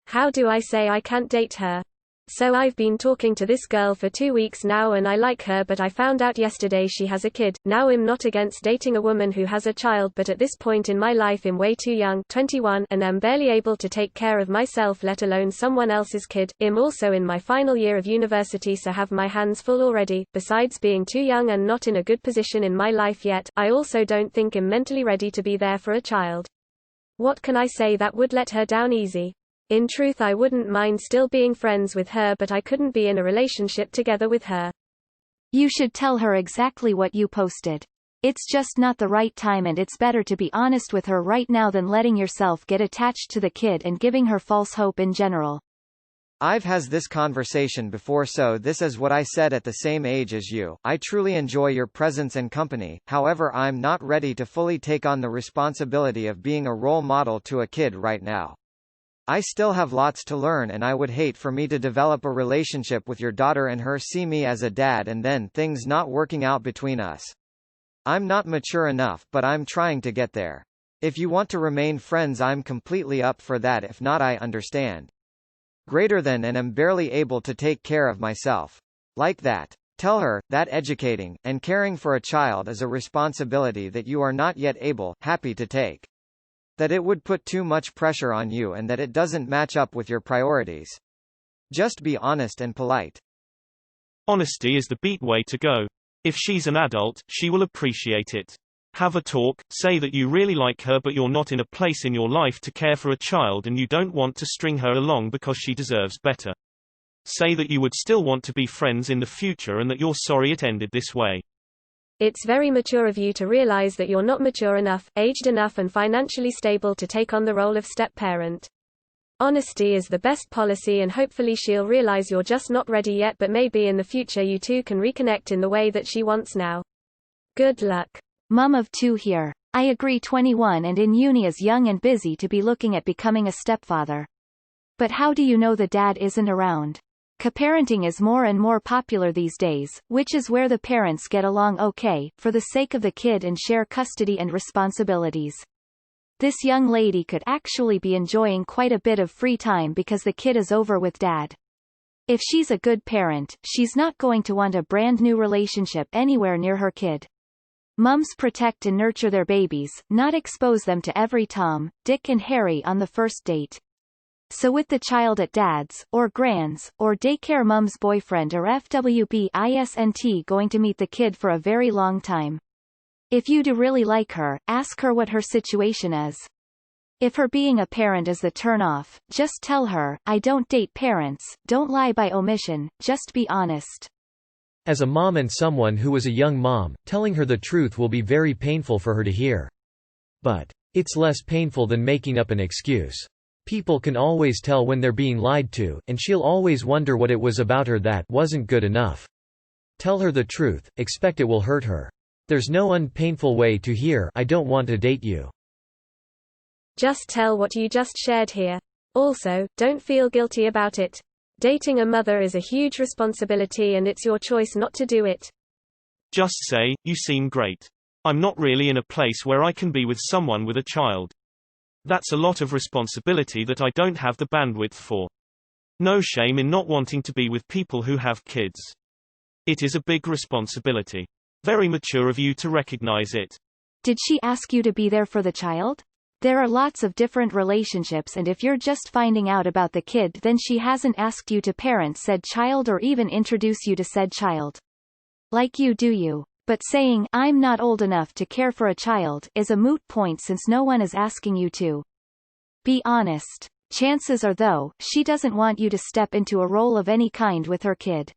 How do I say I can't date her? So I've been talking to this girl for 2 weeks now and I like her, but I found out yesterday she has a kid. Now I'm not against dating a woman who has a child, but at this point in my life I'm way too young, 21, and am barely able to take care of myself, let alone someone else's kid. I'm also in my final year of university, so have my hands full already. Besides being too young and not in a good position in my life yet, I also don't think I'm mentally ready to be there for a child. What can I say that would let her down easy? In truth, I wouldn't mind still being friends with her, but I couldn't be in a relationship together with her. You should tell her exactly what you posted. It's just not the right time, and it's better to be honest with her right now than letting yourself get attached to the kid and giving her false hope in general. I've has this conversation before, so this is what I said. At the same age as you, I truly enjoy your presence and company, however I'm not ready to fully take on the responsibility of being a role model to a kid right now. I still have lots to learn, and I would hate for me to develop a relationship with your daughter and her see me as a dad and then things not working out between us. I'm not mature enough, but I'm trying to get there. If you want to remain friends, I'm completely up for that. If not, I understand. Greater than and am barely able to take care of myself. Like that. Tell her that educating and caring for a child is a responsibility that you are not yet happy to take. That it would put too much pressure on you and that it doesn't match up with your priorities. Just be honest and polite. Honesty is the beat way to go. If she's an adult, she will appreciate it. Have a talk, say that you really like her but you're not in a place in your life to care for a child and you don't want to string her along because she deserves better. Say that you would still want to be friends in the future and that you're sorry it ended this way. It's very mature of you to realize that you're not mature enough, aged enough and financially stable to take on the role of step-parent. Honesty is the best policy, and hopefully she'll realize you're just not ready yet, but maybe in the future you two can reconnect in the way that she wants now. Good luck. Mum of 2 here. I agree, 21 and in uni is young and busy to be looking at becoming a stepfather. But how do you know the dad isn't around? Co-parenting is more and more popular these days, which is where the parents get along okay, for the sake of the kid, and share custody and responsibilities. This young lady could actually be enjoying quite a bit of free time because the kid is over with dad. If she's a good parent, she's not going to want a brand new relationship anywhere near her kid. Mums protect and nurture their babies, not expose them to every Tom, Dick and Harry on the first date. So with the child at dad's, or grand's, or daycare, mum's boyfriend or FWB isn't going to meet the kid for a very long time. If you do really like her, ask her what her situation is. If her being a parent is the turn-off, just tell her, I don't date parents. Don't lie by omission, just be honest. As a mom and someone who was a young mom, telling her the truth will be very painful for her to hear. But it's less painful than making up an excuse. People can always tell when they're being lied to, and she'll always wonder what it was about her that wasn't good enough. Tell her the truth, expect it will hurt her. There's no unpainful way to hear, I don't want to date you. Just tell what you just shared here. Also, don't feel guilty about it. Dating a mother is a huge responsibility and it's your choice not to do it. Just say, you seem great. I'm not really in a place where I can be with someone with a child. That's a lot of responsibility that I don't have the bandwidth for. No shame in not wanting to be with people who have kids. It is a big responsibility. Very mature of you to recognize it. Did she ask you to be there for the child? There are lots of different relationships, and if you're just finding out about the kid, then she hasn't asked you to parent said child or even introduce you to said child. Like you do you. But saying, I'm not old enough to care for a child, is a moot point since no one is asking you to. Be honest. Chances are, though, she doesn't want you to step into a role of any kind with her kid.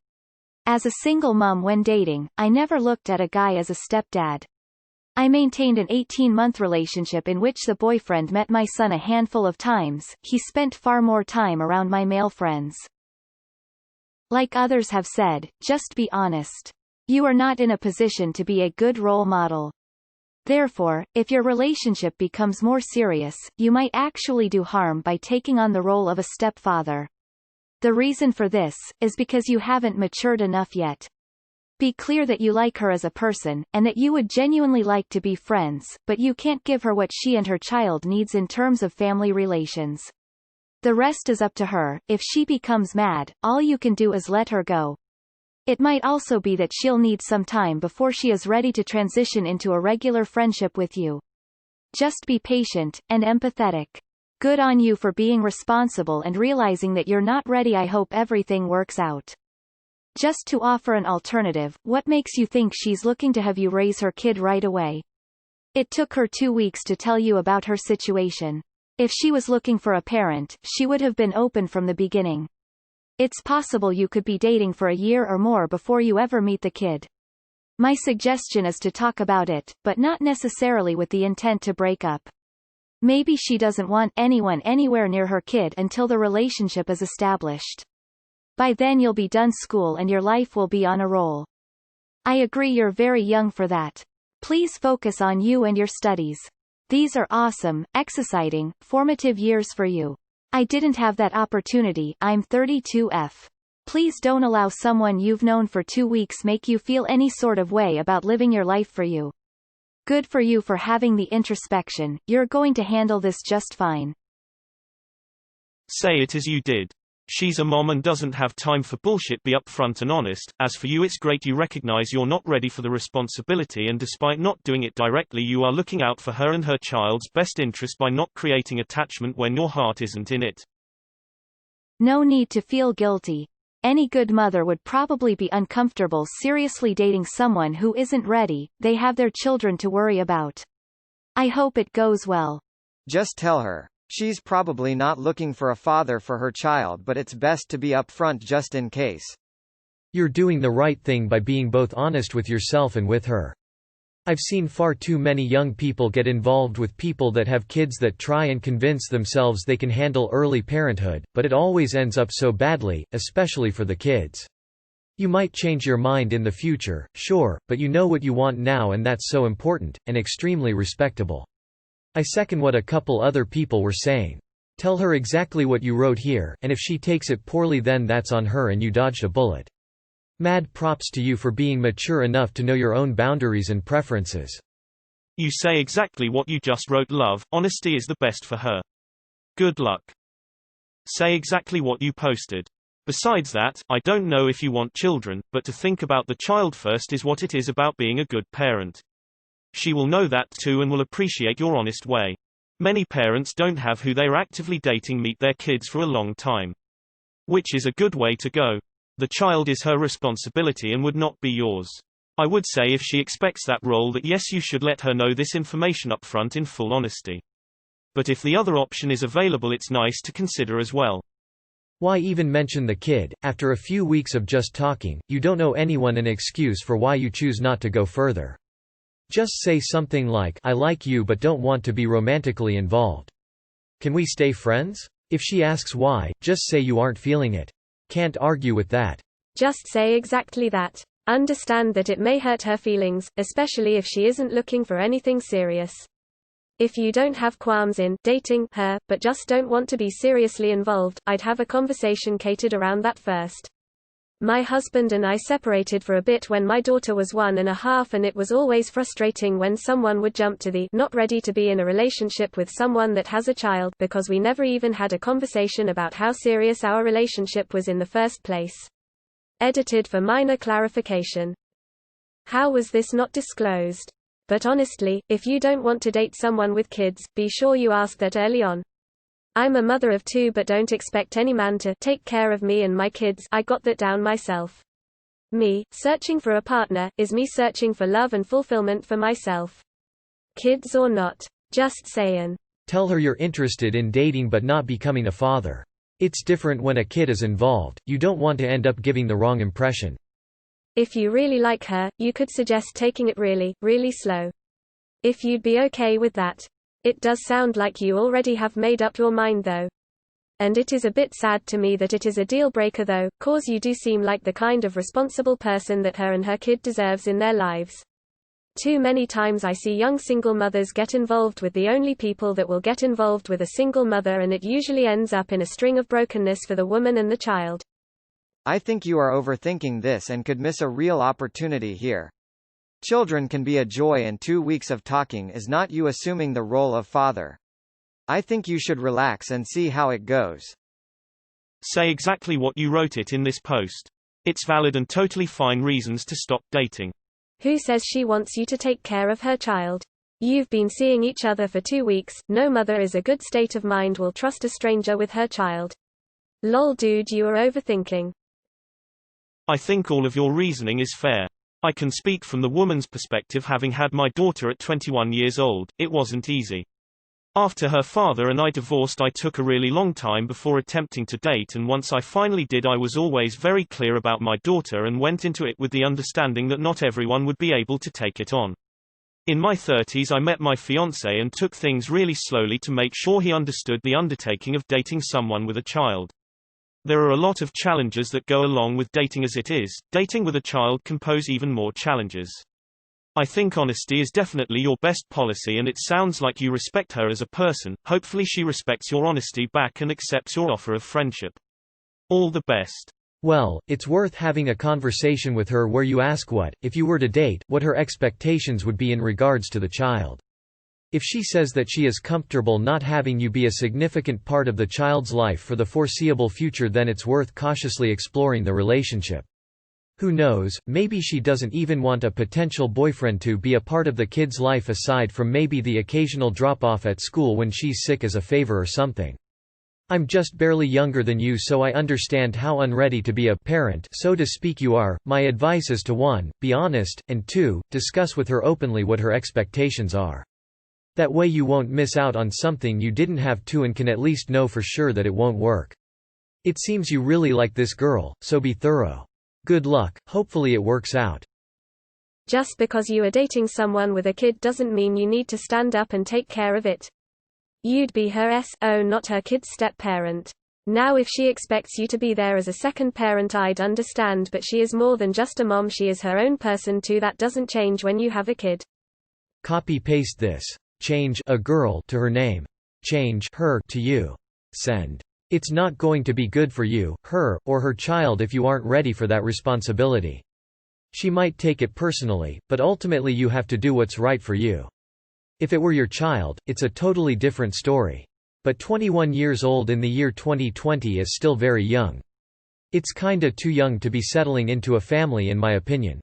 As a single mom when dating, I never looked at a guy as a stepdad. I maintained an 18-month relationship in which the boyfriend met my son a handful of times. He spent far more time around my male friends. Like others have said, just be honest. You are not in a position to be a good role model. Therefore, if your relationship becomes more serious, you might actually do harm by taking on the role of a stepfather. The reason for this is because you haven't matured enough yet. Be clear that you like her as a person, and that you would genuinely like to be friends, but you can't give her what she and her child needs in terms of family relations. The rest is up to her. If she becomes mad, all you can do is let her go. It might also be that she'll need some time before she is ready to transition into a regular friendship with you. Just be patient, and empathetic. Good on you for being responsible and realizing that you're not ready. I hope everything works out. Just to offer an alternative, what makes you think she's looking to have you raise her kid right away? It took her 2 weeks to tell you about her situation. If she was looking for a parent, she would have been open from the beginning. It's possible you could be dating for a year or more before you ever meet the kid. My suggestion is to talk about it, but not necessarily with the intent to break up. Maybe she doesn't want anyone anywhere near her kid until the relationship is established. By then you'll be done school and your life will be on a roll. I agree you're very young for that. Please focus on you and your studies. These are awesome, exciting, formative years for you. I didn't have that opportunity. I'm 32F. Please don't allow someone you've known for 2 weeks make you feel any sort of way about living your life for you. Good for you for having the introspection. You're going to handle this just fine. Say it as you did. She's a mom and doesn't have time for bullshit. Be upfront and honest. As for you, it's great you recognize you're not ready for the responsibility, and despite not doing it directly, you are looking out for her and her child's best interest by not creating attachment when your heart isn't in it. No need to feel guilty. Any good mother would probably be uncomfortable seriously dating someone who isn't ready. They have their children to worry about. I hope it goes well. Just tell her. She's probably not looking for a father for her child, but it's best to be upfront just in case. You're doing the right thing by being both honest with yourself and with her. I've seen far too many young people get involved with people that have kids that try and convince themselves they can handle early parenthood, but it always ends up so badly, especially for the kids. You might change your mind in the future, sure, but you know what you want now, and that's so important, and extremely respectable. I second what a couple other people were saying. Tell her exactly what you wrote here, and if she takes it poorly then that's on her and you dodged a bullet. Mad props to you for being mature enough to know your own boundaries and preferences. You say exactly what you just wrote. Love, honesty is the best for her. Good luck. Say exactly what you posted. Besides that, I don't know if you want children, but to think about the child first is what it is about being a good parent. She will know that too and will appreciate your honest way. Many parents don't have who they're actively dating meet their kids for a long time. Which is a good way to go. The child is her responsibility and would not be yours. I would say if she expects that role that yes, you should let her know this information up front in full honesty. But if the other option is available, it's nice to consider as well. Why even mention the kid? After a few weeks of just talking, you don't owe anyone an excuse for why you choose not to go further. Just say something like, I like you but don't want to be romantically involved. Can we stay friends? If she asks why, just say you aren't feeling it. Can't argue with that. Just say exactly that. Understand that it may hurt her feelings, especially if she isn't looking for anything serious. If you don't have qualms in dating her, but just don't want to be seriously involved, I'd have a conversation catered around that first. My husband and I separated for a bit when my daughter was 1.5, and it was always frustrating when someone would jump to the not ready to be in a relationship with someone that has a child, because we never even had a conversation about how serious our relationship was in the first place. Edited for minor clarification. How was this not disclosed? But honestly, if you don't want to date someone with kids, be sure you ask that early on. I'm a mother of 2 but don't expect any man to take care of me and my kids. I got that down myself. Me searching for a partner is me searching for love and fulfillment for myself. Kids or not. Just sayin'. Tell her you're interested in dating but not becoming a father. It's different when a kid is involved. You don't want to end up giving the wrong impression. If you really like her, you could suggest taking it really, really slow. If you'd be okay with that. It does sound like you already have made up your mind though. And it is a bit sad to me that it is a deal breaker though, cause you do seem like the kind of responsible person that her and her kid deserves in their lives. Too many times I see young single mothers get involved with the only people that will get involved with a single mother, and it usually ends up in a string of brokenness for the woman and the child. I think you are overthinking this and could miss a real opportunity here. Children can be a joy, and 2 weeks of talking is not you assuming the role of father. I think you should relax and see how it goes. Say exactly what you wrote it in this post. It's valid and totally fine reasons to stop dating. Who says she wants you to take care of her child? You've been seeing each other for 2 weeks, no mother is a good state of mind will trust a stranger with her child. Lol dude, you are overthinking. I think all of your reasoning is fair. I can speak from the woman's perspective, having had my daughter at 21 years old, it wasn't easy. After her father and I divorced, I took a really long time before attempting to date, and once I finally did, I was always very clear about my daughter and went into it with the understanding that not everyone would be able to take it on. In my 30s I met my fiancé and took things really slowly to make sure he understood the undertaking of dating someone with a child. There are a lot of challenges that go along with dating as it is. Dating with a child can pose even more challenges. I think honesty is definitely your best policy, and it sounds like you respect her as a person. Hopefully she respects your honesty back and accepts your offer of friendship. All the best. Well, it's worth having a conversation with her where you ask if you were to date, what her expectations would be in regards to the child. If she says that she is comfortable not having you be a significant part of the child's life for the foreseeable future, then it's worth cautiously exploring the relationship. Who knows, maybe she doesn't even want a potential boyfriend to be a part of the kid's life aside from maybe the occasional drop-off at school when she's sick as a favor or something. I'm just barely younger than you, so I understand how unready to be a parent, so to speak, you are. My advice is to 1. Be honest, and 2. Discuss with her openly what her expectations are. That way you won't miss out on something you didn't have to and can at least know for sure that it won't work. It seems you really like this girl, so be thorough. Good luck, hopefully it works out. Just because you are dating someone with a kid doesn't mean you need to stand up and take care of it. You'd be her S.O., not her kid's step-parent. Now if she expects you to be there as a second parent, I'd understand, but she is more than just a mom, she is her own person too. That doesn't change when you have a kid. Copy-paste this. Change a girl to her name. Change her to you. Send. It's not going to be good for you, her, or her child if you aren't ready for that responsibility. She might take it personally, but ultimately you have to do what's right for you. If it were your child, it's a totally different story. But 21 years old in the year 2020 is still very young. It's kinda too young to be settling into a family in my opinion.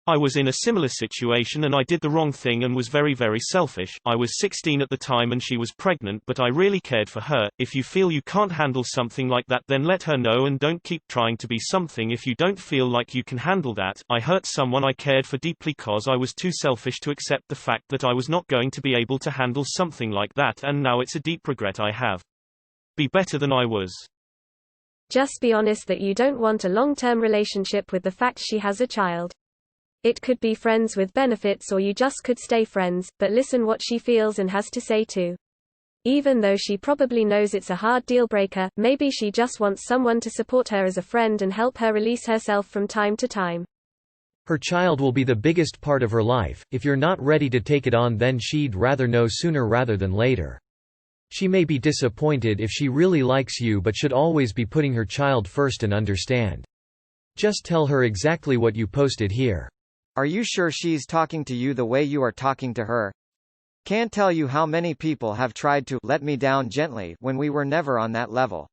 I was in a similar situation and I did the wrong thing and was very, very selfish. I was 16 at the time and she was pregnant, but I really cared for her. If you feel you can't handle something like that, then let her know and don't keep trying to be something if you don't feel like you can handle that. I hurt someone I cared for deeply cause I was too selfish to accept the fact that I was not going to be able to handle something like that, and now it's a deep regret I have. Be better than I was. Just be honest that you don't want a long-term relationship with the fact she has a child. It could be friends with benefits, or you just could stay friends, but listen what she feels and has to say too. Even though she probably knows it's a hard deal breaker, maybe she just wants someone to support her as a friend and help her release herself from time to time. Her child will be the biggest part of her life. If you're not ready to take it on, then she'd rather know sooner rather than later. She may be disappointed if she really likes you, but should always be putting her child first and understand. Just tell her exactly what you posted here. Are you sure she's talking to you the way you are talking to her? Can't tell you how many people have tried to let me down gently when we were never on that level.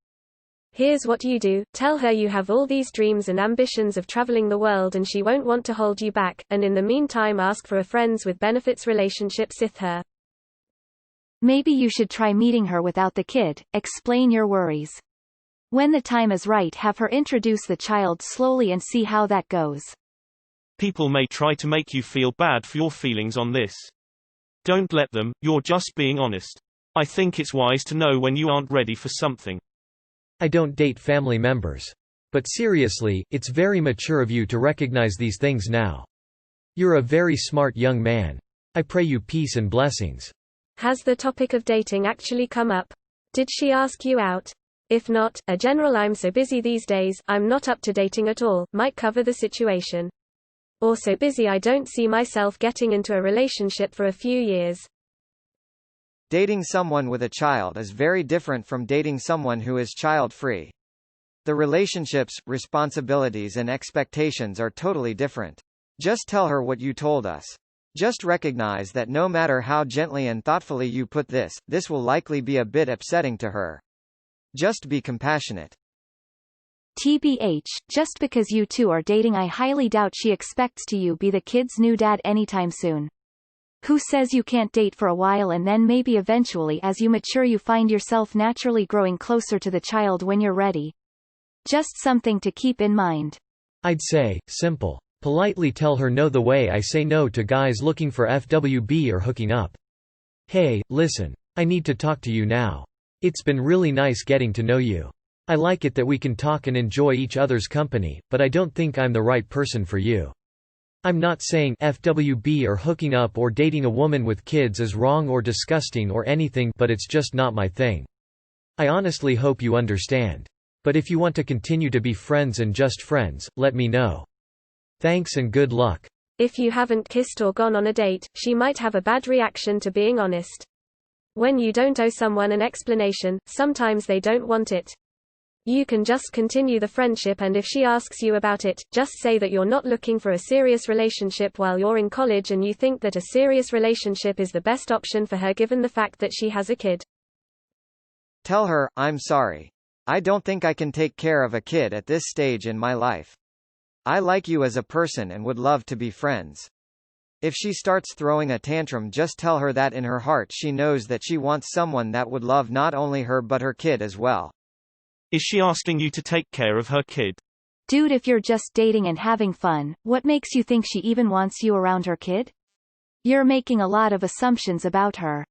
Here's what you do. Tell her you have all these dreams and ambitions of traveling the world and she won't want to hold you back, and in the meantime ask for a friends with benefits relationship with her. Maybe you should try meeting her without the kid. Explain your worries. When the time is right, have her introduce the child slowly and see how that goes. People may try to make you feel bad for your feelings on this. Don't let them, you're just being honest. I think it's wise to know when you aren't ready for something. I don't date family members. But seriously, it's very mature of you to recognize these things now. You're a very smart young man. I pray you peace and blessings. Has the topic of dating actually come up? Did she ask you out? If not, a general "I'm so busy these days, I'm not up to dating at all" might cover the situation. Or "so busy I don't see myself getting into a relationship for a few years." Dating someone with a child is very different from dating someone who is child-free. The relationships, responsibilities and expectations are totally different. Just tell her what you told us. Just recognize that no matter how gently and thoughtfully you put this will likely be a bit upsetting to her. Just be compassionate. TBH, just because you two are dating, I highly doubt she expects to you be the kid's new dad anytime soon. Who says you can't date for a while and then maybe eventually as you mature you find yourself naturally growing closer to the child when you're ready? Just something to keep in mind. I'd say, simple. Politely tell her no the way I say no to guys looking for FWB or hooking up. Hey, listen. I need to talk to you now. It's been really nice getting to know you. I like it that we can talk and enjoy each other's company, but I don't think I'm the right person for you. I'm not saying FWB or hooking up or dating a woman with kids is wrong or disgusting or anything, but it's just not my thing. I honestly hope you understand. But if you want to continue to be friends and just friends, let me know. Thanks and good luck. If you haven't kissed or gone on a date, she might have a bad reaction to being honest. When you don't owe someone an explanation, sometimes they don't want it. You can just continue the friendship, and if she asks you about it, just say that you're not looking for a serious relationship while you're in college and you think that a serious relationship is the best option for her given the fact that she has a kid. Tell her, I'm sorry. I don't think I can take care of a kid at this stage in my life. I like you as a person and would love to be friends. If she starts throwing a tantrum, just tell her that in her heart she knows that she wants someone that would love not only her but her kid as well. Is she asking you to take care of her kid? Dude, if you're just dating and having fun, what makes you think she even wants you around her kid? You're making a lot of assumptions about her.